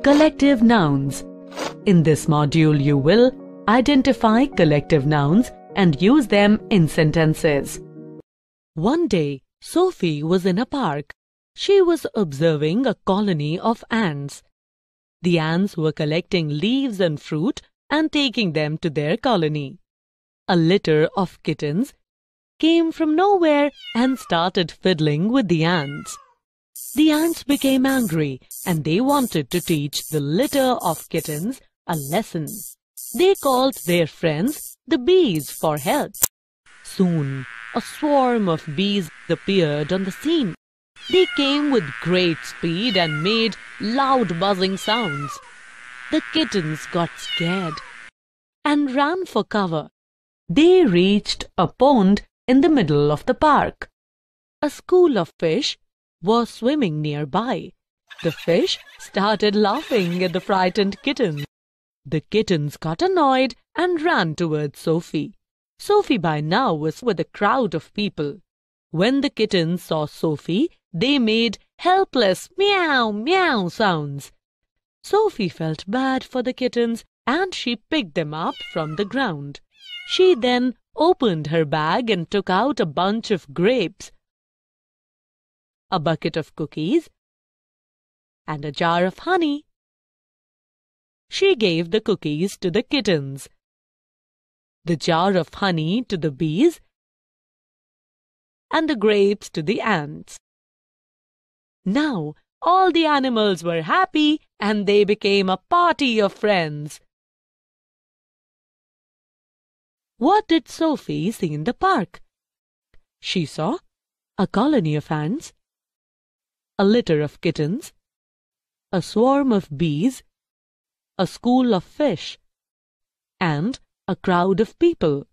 Collective nouns. In this module, you will identify collective nouns and use them in sentences. One day, Sophie was in a park. She was observing a colony of ants. The ants were collecting leaves and fruit and taking them to their colony. A litter of kittens came from nowhere and started fiddling with the ants. The ants became angry and they wanted to teach the litter of kittens a lesson. They called their friends, the bees, for help. Soon, a swarm of bees appeared on the scene. They came with great speed and made loud buzzing sounds. The kittens got scared and ran for cover. They reached a pond in the middle of the park. A school of fish was swimming nearby. The fish started laughing at the frightened kittens. The kittens got annoyed and ran towards Sophie. Sophie by now was with a crowd of people. When the kittens saw Sophie, they made helpless meow meow sounds. Sophie felt bad for the kittens and she picked them up from the ground. She then opened her bag and took out a bunch of grapes, a bucket of cookies, and a jar of honey. She gave the cookies to the kittens, the jar of honey to the bees, and the grapes to the ants. Now, all the animals were happy and they became a party of friends. What did Sophie see in the park? She saw a colony of ants, a litter of kittens, a swarm of bees, a school of fish, and a crowd of people.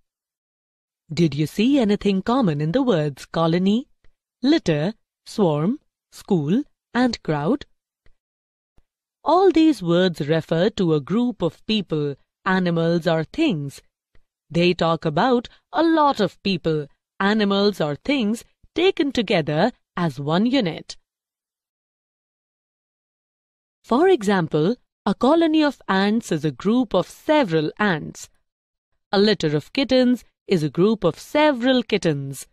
Did you see anything common in the words colony, litter, swarm, school, and crowd? All these words refer to a group of people, animals, or things. They talk about a lot of people, animals, or things taken together as one unit. For example, a colony of ants is a group of several ants. A litter of kittens is a group of several kittens.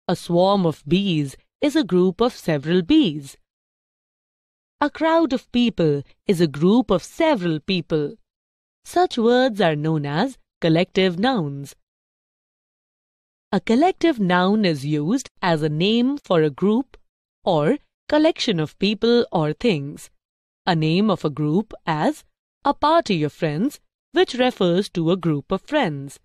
A swarm of bees is a group of several bees. A crowd of people is a group of several people. Such words are known as collective nouns. A collective noun is used as a name for a group or collection of people or things. A name of a group as a party of friends, which refers to a group of friends.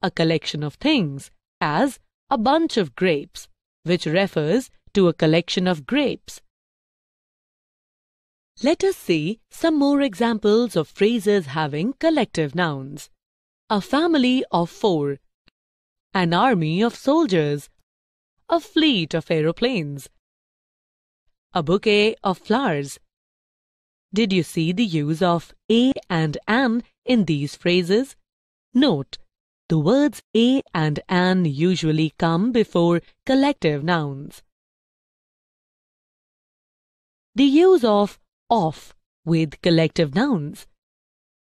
A collection of things as a bunch of grapes, which refers to a collection of grapes. Let us see some more examples of phrases having collective nouns. A family of 4, an army of soldiers, a fleet of aeroplanes, a bouquet of flowers. Did you see the use of a and an in these phrases? Note, the words a and an usually come before collective nouns. The use of with collective nouns.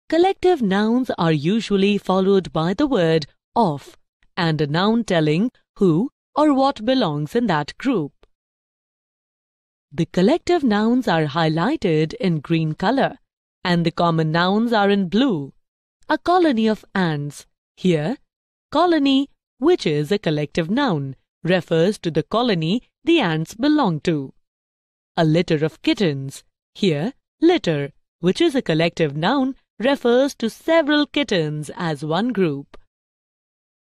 Collective nouns are usually followed by the word of and a noun telling who or what belongs in that group. The collective nouns are highlighted in green color and the common nouns are in blue. A colony of ants. Here, colony, which is a collective noun, refers to the colony the ants belong to. A litter of kittens. Here, litter, which is a collective noun, refers to several kittens as one group.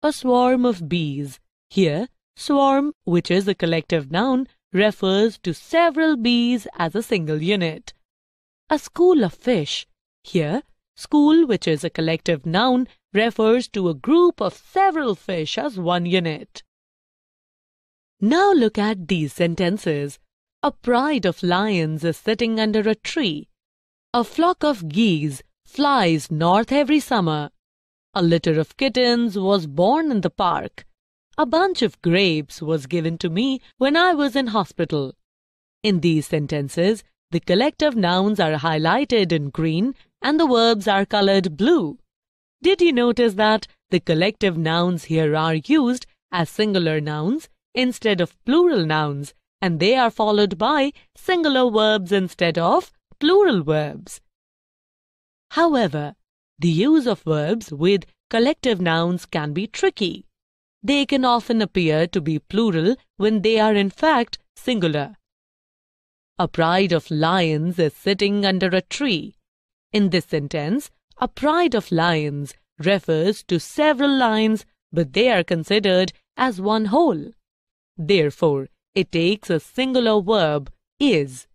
A swarm of bees. Here, swarm, which is a collective noun, refers to several bees as a single unit. A school of fish. Here, school, which is a collective noun, refers to a group of several fish as one unit. Now look at these sentences. A pride of lions is sitting under a tree. A flock of geese flies north every summer. A litter of kittens was born in the park. A bunch of grapes was given to me when I was in hospital. In these sentences, the collective nouns are highlighted in green and the verbs are colored blue. Did you notice that the collective nouns here are used as singular nouns instead of plural nouns, and they are followed by singular verbs instead of plural verbs? However, the use of verbs with collective nouns can be tricky. They can often appear to be plural when they are in fact singular. A pride of lions is sitting under a tree. In this sentence, a pride of lions refers to several lions, but they are considered as one whole. Therefore, it takes a singular verb, is.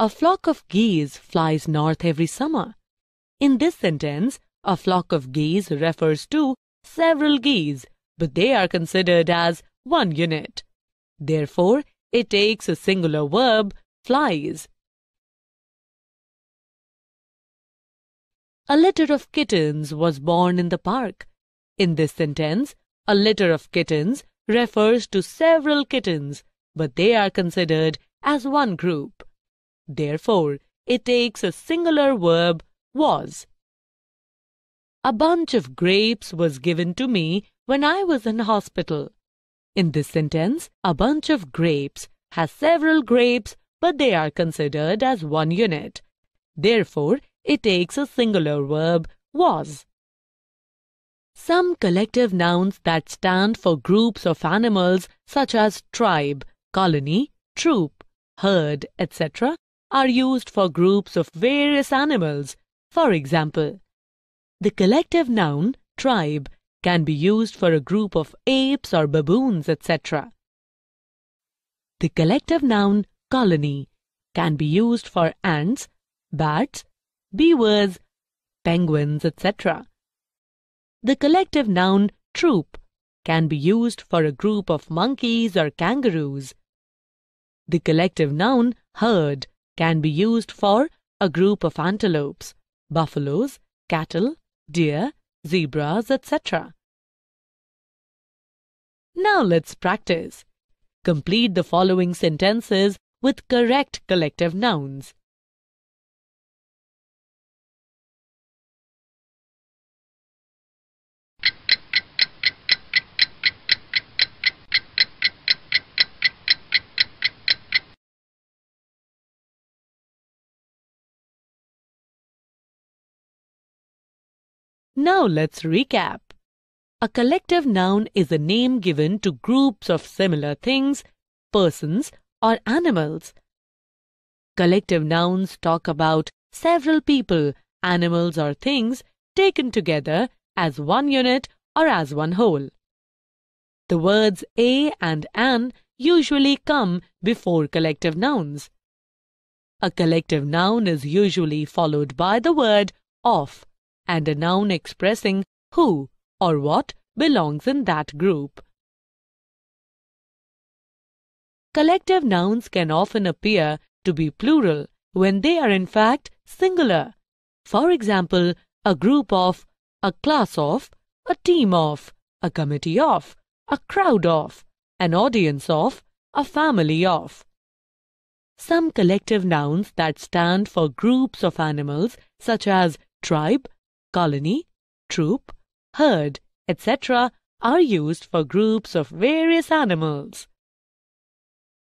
A flock of geese flies north every summer. In this sentence, a flock of geese refers to several geese, but they are considered as one unit. Therefore, it takes a singular verb, flies. A litter of kittens was born in the park. In this sentence, a litter of kittens refers to several kittens, but they are considered as one group. Therefore, it takes a singular verb, was. A bunch of grapes was given to me when I was in hospital. In this sentence, a bunch of grapes has several grapes, but they are considered as one unit. Therefore, it takes a singular verb, was. Some collective nouns that stand for groups of animals such as tribe, colony, troop, herd, etc. are used for groups of various animals. For example, the collective noun tribe can be used for a group of apes or baboons, etc. The collective noun colony can be used for ants, bats, beavers, penguins, etc. The collective noun troop can be used for a group of monkeys or kangaroos. The collective noun herd can be used for a group of antelopes, buffaloes, cattle, deer, zebras, etc. Now let's practice. Complete the following sentences with correct collective nouns. Now let's recap. A collective noun is a name given to groups of similar things, persons, or animals. Collective nouns talk about several people, animals, or things taken together as one unit or as one whole. The words a and an usually come before collective nouns. A collective noun is usually followed by the word of and a noun expressing who or what belongs in that group. Collective nouns can often appear to be plural when they are in fact singular. For example, a group of, a class of, a team of, a committee of, a crowd of, an audience of, a family of. Some collective nouns that stand for groups of animals such as tribe, colony, troop, herd, etc. are used for groups of various animals.